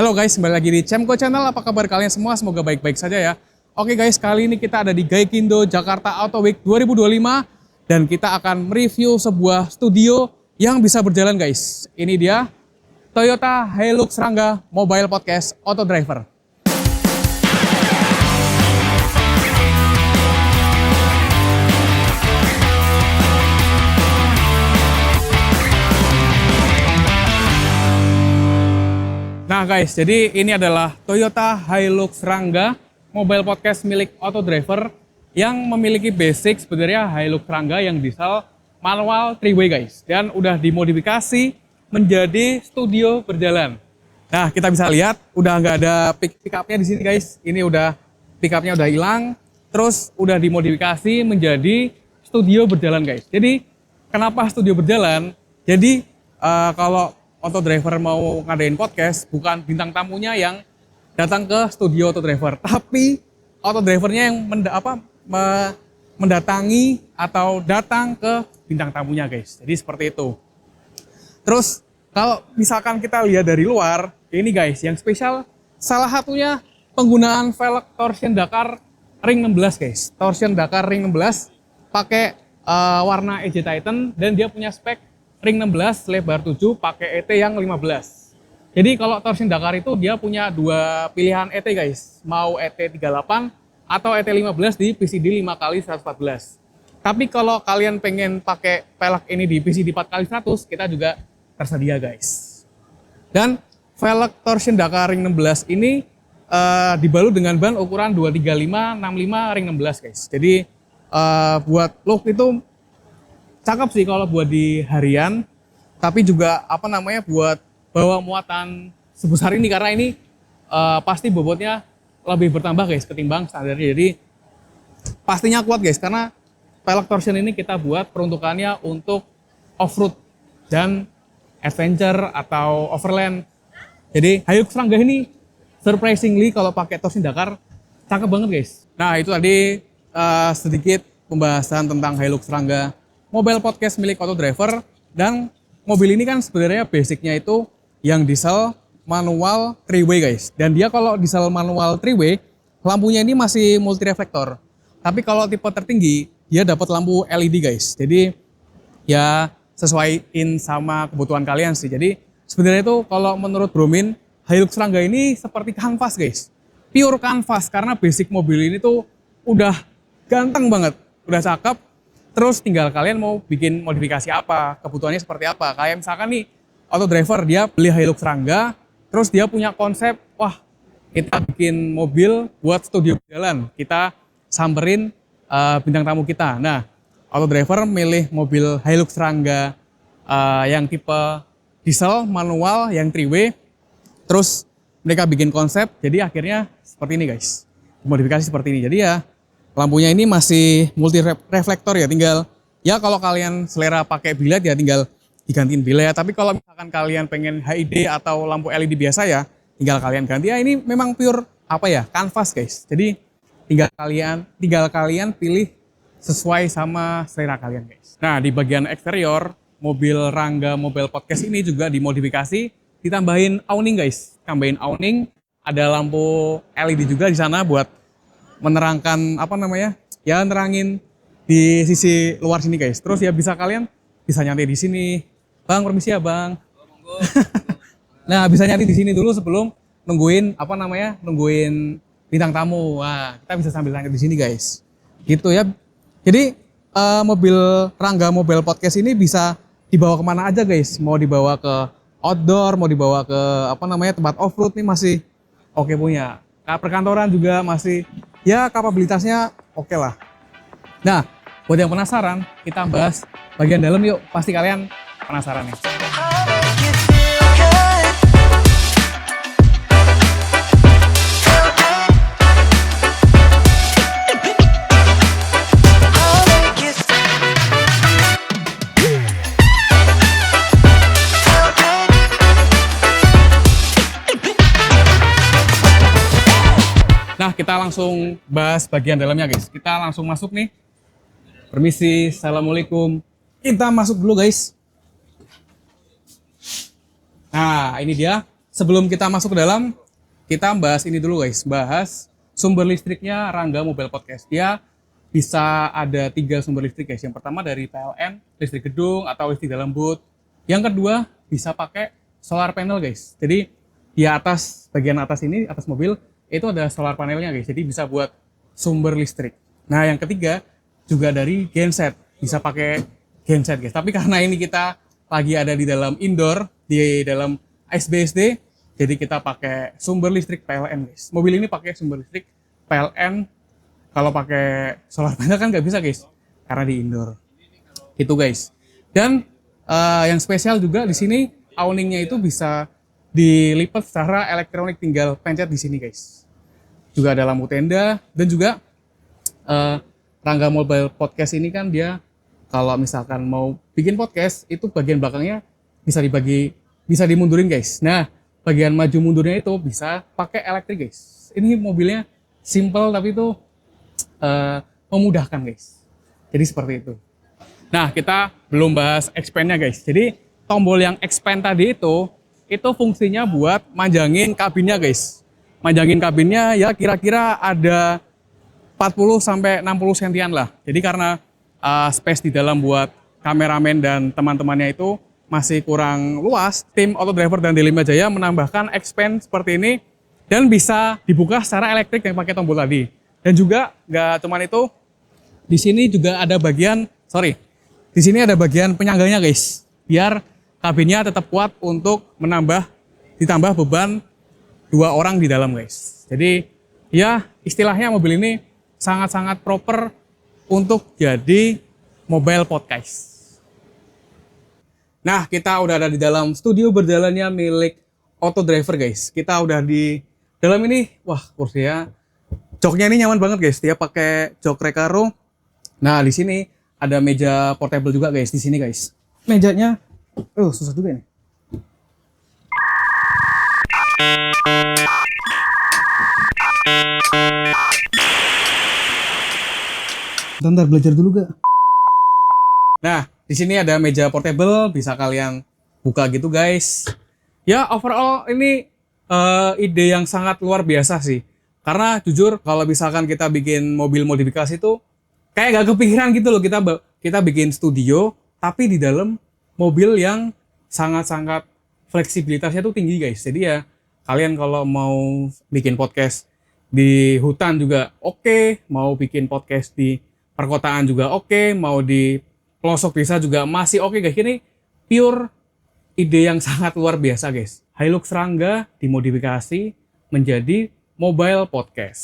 Halo guys, kembali lagi di Cemko Channel. Apa kabar kalian semua? Semoga baik-baik saja ya. Oke guys, kali ini kita ada di Gaikindo Jakarta Auto Week 2025 dan kita akan mereview sebuah studio yang bisa berjalan guys. Ini dia Toyota Hilux Rangga Mobile Podcast Auto Driver. Nah guys, jadi ini adalah Toyota Hilux Rangga Mobile Podcast milik Auto Driver yang memiliki basic sebenarnya Hilux Rangga yang diesel manual 3-way guys, dan udah dimodifikasi menjadi studio berjalan. Nah kita bisa lihat udah nggak ada pick-upnya di sini guys. Ini udah pick-upnya udah hilang, terus udah dimodifikasi menjadi studio berjalan guys. Jadi kenapa studio berjalan? Jadi kalau Auto Driver mau ngadain podcast, bukan bintang tamunya yang datang ke studio Auto Driver, tapi Auto Drivernya yang mendatangi atau datang ke bintang tamunya guys. Jadi seperti itu. Terus kalau misalkan kita lihat dari luar, ini guys yang spesial salah satunya penggunaan velg torsion Dakar ring 16 guys. Torsion Dakar ring 16 pakai warna EJ Titan dan dia punya spek ring 16 lebar 7 pakai ET yang 15. Jadi kalau torsion Dakar itu dia punya dua pilihan ET guys. Mau ET 38 atau ET 15 di PCD 5x114. Tapi kalau kalian pengen pakai velg ini di PCD 4x100, kita juga tersedia guys. Dan velg torsion Dakar ring 16 ini dibalut dengan ban ukuran 235/65 ring 16 guys. Jadi buat look itu cakep sih kalau buat di harian, tapi juga buat bawa muatan sebesar ini karena ini pasti bobotnya lebih bertambah guys ketimbang standarnya. Jadi pastinya kuat guys karena velg torsion ini kita buat peruntukannya untuk off-road dan adventure atau overland. Jadi Hilux Rangga ini surprisingly kalau pakai torsion Dakar cakep banget guys. Nah itu tadi sedikit pembahasan tentang Hilux Rangga Mobile Podcast milik Auto Driver. Dan mobil ini kan sebenarnya basicnya itu yang diesel manual 3-way guys. Dan dia kalau diesel manual 3-way, lampunya ini masih multi reflektor. Tapi kalau tipe tertinggi, dia dapat lampu LED guys. Jadi ya sesuaiin sama kebutuhan kalian sih. Jadi sebenarnya itu kalau menurut Bromin, Hilux Rangga ini seperti kanvas guys. Pure kanvas karena basic mobil ini tuh udah ganteng banget, udah cakep. Terus tinggal kalian mau bikin modifikasi apa, kebutuhannya seperti apa. Kayak misalkan nih, Auto Driver dia beli Hilux Rangga, terus dia punya konsep, wah kita bikin mobil buat studio berjalan. Kita samperin bintang tamu kita. Nah, Auto Driver milih mobil Hilux Rangga yang tipe diesel, manual, yang 3-way. Terus mereka bikin konsep, jadi akhirnya seperti ini guys. Modifikasi seperti ini, jadi ya lampunya ini masih multi reflektor ya, tinggal ya kalau kalian selera pakai bilet ya tinggal digantiin bilet. Tapi kalau misalkan kalian pengen HID atau lampu LED biasa ya tinggal kalian ganti. Ya ini memang pure kanvas guys. Jadi tinggal kalian pilih sesuai sama selera kalian guys. Nah di bagian eksterior mobil Rangga Mobile Podcast ini juga dimodifikasi, ditambahin awning guys. Tambahin awning, ada lampu LED juga di sana buat menerangkan ya nerangin di sisi luar sini guys. Terus ya kalian bisa nyantai di sini. Bang, permisi ya bang. Nah bisa nyantai di sini dulu sebelum nungguin nungguin bintang tamu. Wah kita bisa sambil nyantai di sini guys. Gitu ya. Jadi mobil Rangga Mobile Podcast ini bisa dibawa kemana aja guys. Mau dibawa ke outdoor, mau dibawa ke tempat off-road nih masih oke punya. Perkantoran juga masih ya kapabilitasnya oke lah. Nah, buat yang penasaran, kita bahas bagian dalam yuk. Pasti kalian penasaran nih. Nah, kita langsung bahas bagian dalamnya guys. Kita langsung masuk nih. Permisi, assalamualaikum. Kita masuk dulu guys. Nah, ini dia sebelum kita masuk ke dalam, kita bahas ini dulu guys, bahas sumber listriknya Rangga Mobile Podcast. Dia bisa ada 3 sumber listrik guys. Yang pertama dari PLN, listrik gedung atau listrik dalam booth. Yang kedua bisa pakai solar panel guys. Jadi di atas, bagian atas ini, atas mobil, itu ada solar panelnya guys. Jadi bisa buat sumber listrik. Nah yang ketiga juga dari genset. Bisa pakai genset guys. Tapi karena ini kita lagi ada di dalam indoor, di dalam SBSD, jadi kita pakai sumber listrik PLN guys. Mobil ini pakai sumber listrik PLN. Kalau pakai solar panel kan nggak bisa guys, karena di indoor. Itu guys. Dan yang spesial juga di sini awningnya itu bisa dilipat secara elektronik, tinggal pencet di sini guys. Juga ada lampu tenda dan juga Rangga Mobile Podcast ini kan dia kalau misalkan mau bikin podcast itu bagian belakangnya bisa dimundurin guys. Nah bagian maju mundurnya itu bisa pakai elektrik guys. Ini mobilnya simple tapi itu memudahkan guys. Jadi seperti itu. Nah kita belum bahas expand-nya guys. Jadi tombol yang expand tadi itu fungsinya buat manjangin kabinnya guys. Manjangin kabinnya ya kira-kira ada 40 sampai 60 sentian lah. Jadi karena space di dalam buat kameramen dan teman-temannya itu masih kurang luas, tim Autodriver dan Delima Jaya menambahkan expand seperti ini dan bisa dibuka secara elektrik yang pakai tombol tadi. Dan juga nggak cuman itu, di sini juga ada bagian, di sini ada bagian penyangganya guys, biar kabinnya tetap kuat untuk ditambah beban 2 orang di dalam guys. Jadi ya istilahnya mobil ini sangat-sangat proper untuk jadi mobile podcast. Nah kita udah ada di dalam studio berjalannya milik Autodriver guys. Kita udah di dalam ini, wah kursinya, joknya ini nyaman banget guys. Dia pakai jok Recaro. Nah di sini ada meja portable juga guys di sini guys. Mejanya, susah juga nih. Bentar belajar dulu gak? Nah di sini ada meja portable, bisa kalian buka gitu guys. Ya overall ini ide yang sangat luar biasa sih. Karena jujur kalau misalkan kita bikin mobil modifikasi itu kayak gak kepikiran gitu loh, kita bikin studio tapi di dalam mobil yang sangat-sangat fleksibilitasnya tuh tinggi guys. Jadi ya kalian kalau mau bikin podcast di hutan juga oke, mau bikin podcast di perkotaan juga oke, mau di pelosok desa juga masih oke guys. Ini pure ide yang sangat luar biasa guys. Hilux Rangga dimodifikasi menjadi mobile podcast.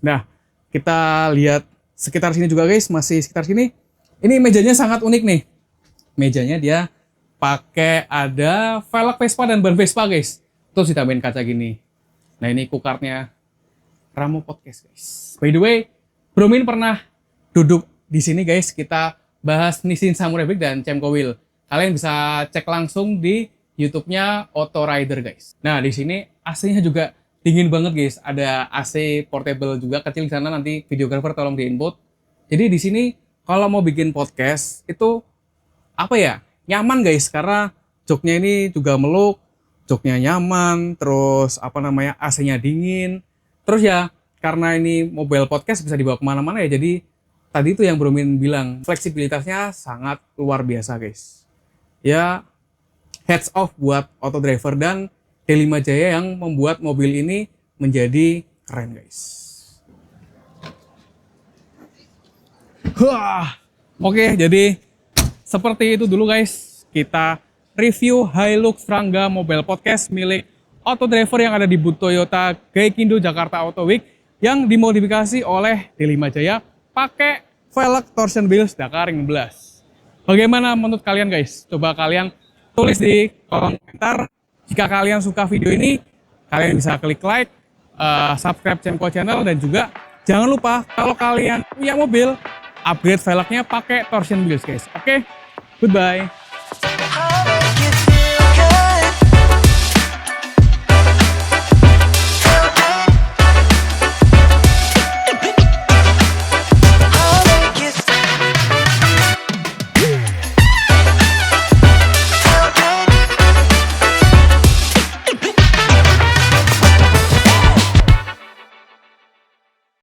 Nah, kita lihat sekitar sini juga guys, masih sekitar sini. Ini mejanya sangat unik nih. Mejanya dia pakai ada velg Vespa dan ban Vespa guys. Terus ditambahin kaca gini. Nah, ini kukardnya Ramo Podcast guys. By the way, Bro Min pernah duduk di sini guys, kita bahas Nissin Samurai Big dan Cemco Wheel. Kalian bisa cek langsung di YouTube-nya Auto Rider guys. Nah, di sini AC-nya juga dingin banget guys, ada AC portable juga kecil di sana, nanti videographer tolong di-input. Jadi di sini kalau mau bikin podcast itu apa ya? Nyaman guys, karena joknya ini juga meluk, joknya nyaman, terus AC-nya dingin. Terus ya karena ini mobile podcast bisa dibawa kemana-mana ya, jadi tadi itu yang Bro Min bilang fleksibilitasnya sangat luar biasa guys. Ya heads off buat Autodriver dan Delima Jaya yang membuat mobil ini menjadi keren guys. Oke, jadi seperti itu dulu guys. Kita review Hilux Rangga Mobile Podcast milik Autodriver yang ada di booth Toyota Gaikindo Jakarta Auto Week yang dimodifikasi oleh Delima Jaya pakai velg torsion wheels Dakar 15. Bagaimana menurut kalian guys? Coba kalian tulis di kolom komentar. Jika kalian suka video ini, kalian bisa klik like, subscribe Cemco Channel, dan juga jangan lupa kalau kalian punya mobil, upgrade velgnya pakai torsion wheels guys. Oke, goodbye.